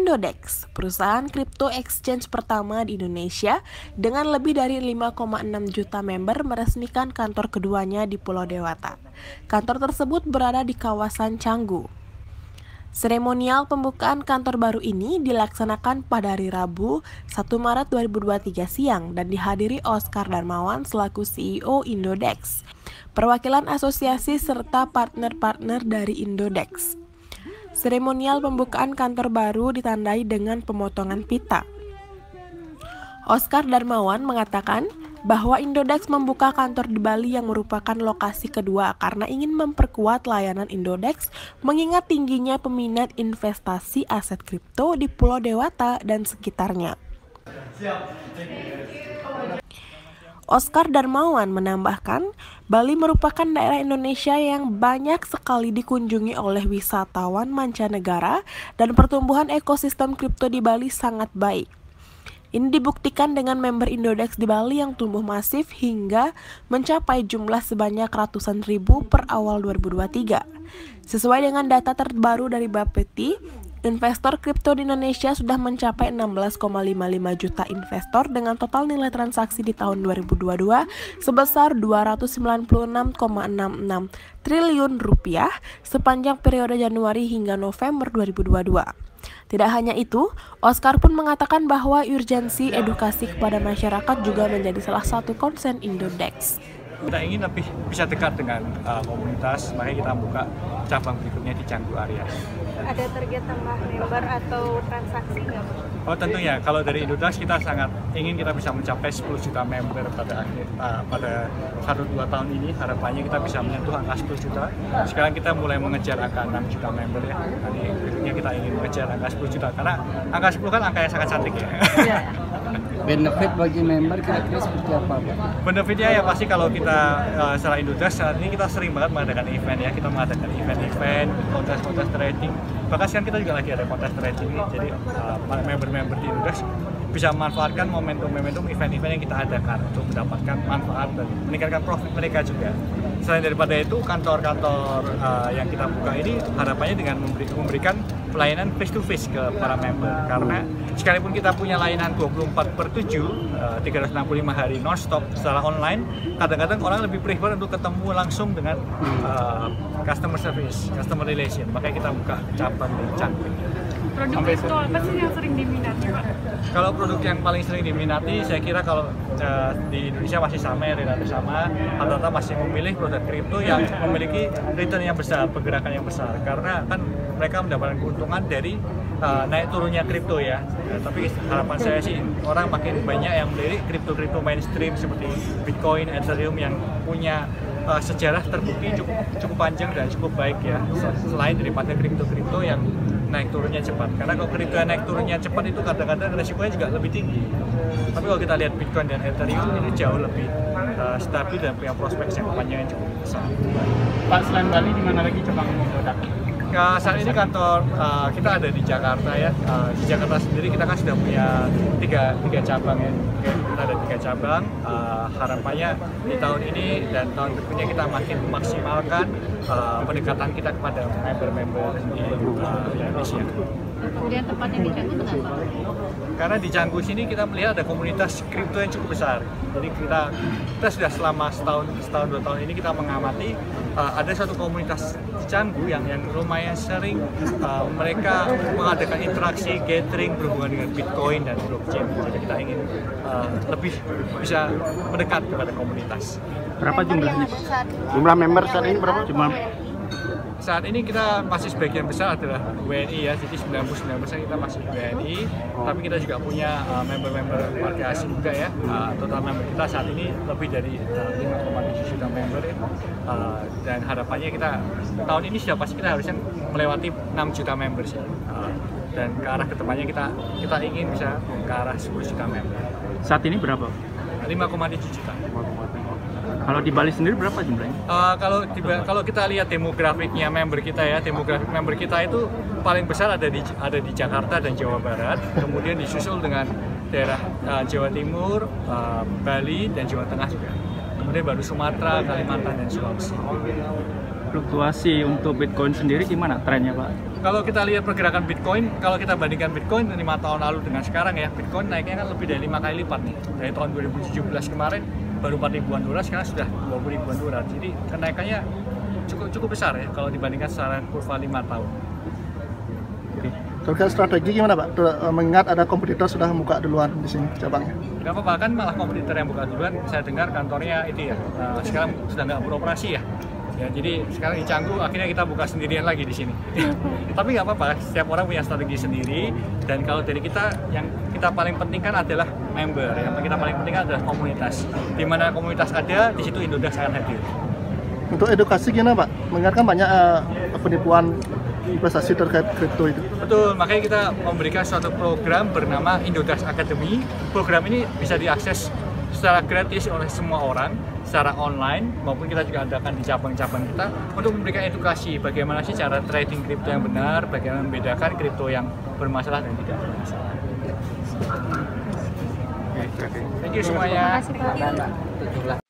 Indodex, perusahaan crypto exchange pertama di Indonesia dengan lebih dari 5,6 juta member meresmikan kantor keduanya di Pulau Dewata. Kantor tersebut berada di kawasan Canggu. Seremonial pembukaan kantor baru ini dilaksanakan pada hari Rabu, 1 Maret 2023 siang dan dihadiri Oscar Darmawan selaku CEO Indodex, perwakilan asosiasi serta partner-partner dari Indodex. Seremonial pembukaan kantor baru ditandai dengan pemotongan pita. Oscar Darmawan mengatakan bahwa Indodex membuka kantor di Bali yang merupakan lokasi kedua karena ingin memperkuat layanan Indodex mengingat tingginya peminat investasi aset kripto di Pulau Dewata dan sekitarnya. Oscar Darmawan menambahkan, Bali merupakan daerah Indonesia yang banyak sekali dikunjungi oleh wisatawan mancanegara dan pertumbuhan ekosistem kripto di Bali sangat baik. Ini dibuktikan dengan member Indodex di Bali yang tumbuh masif hingga mencapai jumlah sebanyak ratusan ribu per awal 2023. Sesuai dengan data terbaru dari Bapeti, investor kripto di Indonesia sudah mencapai 16,55 juta investor dengan total nilai transaksi di tahun 2022 sebesar 296,66 triliun rupiah sepanjang periode Januari hingga November 2022. Tidak hanya itu, Oscar pun mengatakan bahwa urgensi edukasi kepada masyarakat juga menjadi salah satu konsen Indodex. Kita ingin lebih bisa dekat dengan komunitas, makanya kita buka cabang berikutnya di Canggu area. Ada target tambah member atau transaksi nggak? Oh tentunya, kalau dari Indodex kita sangat ingin kita bisa mencapai 10 juta member pada 1-2 tahun ini. Harapannya kita bisa menyentuh angka 10 juta. Sekarang kita mulai mengejar angka 6 juta member ya. Nanti berikutnya kita ingin mengejar angka 10 juta karena angka 10 kan angka yang sangat cantik ya. Benefit bagi member kira-kira seperti apa, Pak? Benefitnya ya pasti kalau kita secara Indodex saat ini kita sering banget mengadakan event ya. Kita mengadakan event, kontes trading. Bahkan sekarang kita juga lagi ada kontes trading nih. Jadi member-member di Indodex bisa memanfaatkan momentum event-event yang kita adakan untuk mendapatkan manfaat dan meningkatkan profit mereka juga. Selain daripada itu, kantor-kantor yang kita buka ini harapannya dengan memberikan pelayanan face-to-face ke para member. Karena sekalipun kita punya layanan 24/7, 365 hari non-stop secara online, kadang-kadang orang lebih prefer untuk ketemu langsung dengan customer service, customer relation. Makanya kita buka cabang di Canggu. Produk kripto apa sih yang sering diminati, Pak? Kalau produk yang paling sering diminati, saya kira kalau di Indonesia masih sama ya, relatif sama. Rata-rata masih memilih produk kripto yang memiliki return yang besar, pergerakan yang besar. Karena kan mereka mendapatkan keuntungan dari naik turunnya kripto ya. Tapi harapan saya sih orang makin banyak yang melirik kripto-kripto mainstream seperti Bitcoin, Ethereum yang punya sejarah terbukti cukup panjang dan cukup baik ya. Selain daripada kripto-kripto yang naik turunnya cepat. Karena kalau kripto yang naik turunnya cepat itu kadang-kadang resikonya juga lebih tinggi. Tapi kalau kita lihat Bitcoin dan Ethereum ini jauh lebih stabil dan punya prospek yang panjang yang cukup besar. Pak, selain Bali di mana lagi cabang Indodex? Saat ini kantor kita ada di Jakarta ya. Di Jakarta sendiri kita kan sudah punya tiga cabang ya. Kita ada 3 cabang. Harapannya di tahun ini dan tahun berikutnya kita makin memaksimalkan pendekatan kita kepada member-member di Indonesia. Kemudian tempatnya di Canggu kenapa? Karena di Canggu sini kita melihat ada komunitas kripto yang cukup besar. Jadi kita sudah selama setahun 2 tahun ini kita mengamati ada satu komunitas di Canggu yang lumayan sering mereka mengadakan interaksi gathering berhubungan dengan Bitcoin dan blockchain. Jadi kita ingin lebih bisa mendekat kepada komunitas. Berapa jumlahnya, Pak? Jumlah member saat ini berapa? Saat ini kita masih sebagian besar adalah WNI ya, jadi 99% kita masih WNI, tapi kita juga punya member-member warga asing juga ya. Total member kita saat ini lebih dari 5,7 juta member ya. Dan harapannya kita tahun ini sudah pasti kita harusnya melewati 6 juta member sih. Dan ke arah kedepannya kita ingin bisa ke arah 10 juta member. Saat ini berapa? 5,7 juta. Kalau di Bali sendiri berapa jumlahnya? Kalau kita lihat demografiknya member kita ya, demografik member kita itu paling besar ada di Jakarta dan Jawa Barat, kemudian disusul dengan daerah Jawa Timur, Bali dan Jawa Tengah juga. Kemudian baru Sumatera, Kalimantan dan Sulawesi. fluktuasi untuk Bitcoin sendiri gimana trennya Pak? Kalau kita lihat pergerakan Bitcoin, kalau kita bandingkan Bitcoin 5 tahun lalu dengan sekarang ya, Bitcoin naiknya kan lebih dari 5 kali lipat nih. Dari tahun 2017 kemarin baru 4 ribuan dolar, sekarang sudah 20 ribuan dolar. Jadi kenaikannya cukup besar ya kalau dibandingkan secara kurva 5 tahun. Oke. Terkait strategi gimana Pak? Mengingat ada kompetitor sudah buka duluan di sini cabangnya. Gak apa-apa, kan malah kompetitor yang buka duluan. Saya dengar kantornya itu ya, sekarang sudah nggak beroperasi ya. Ya, jadi sekarang di Canggu akhirnya kita buka sendirian lagi di sini. Tapi nggak apa-apa, setiap orang punya strategi sendiri. Dan kalau dari kita, yang kita paling pentingkan adalah member. Yang kita paling pentingkan adalah komunitas. Di mana komunitas ada, di situ Indodax akan hadir. Untuk edukasi gimana Pak? Mengingat kan banyak penipuan investasi terkait kripto itu. Betul, makanya kita memberikan suatu program bernama Indodax Academy. Program ini bisa diakses secara gratis oleh semua orang, secara online, maupun kita juga adakan di cabang-cabang kita untuk memberikan edukasi bagaimana sih cara trading kripto yang benar, bagaimana membedakan kripto yang bermasalah dan tidak bermasalah. Thank you semuanya. Terima kasih Pak.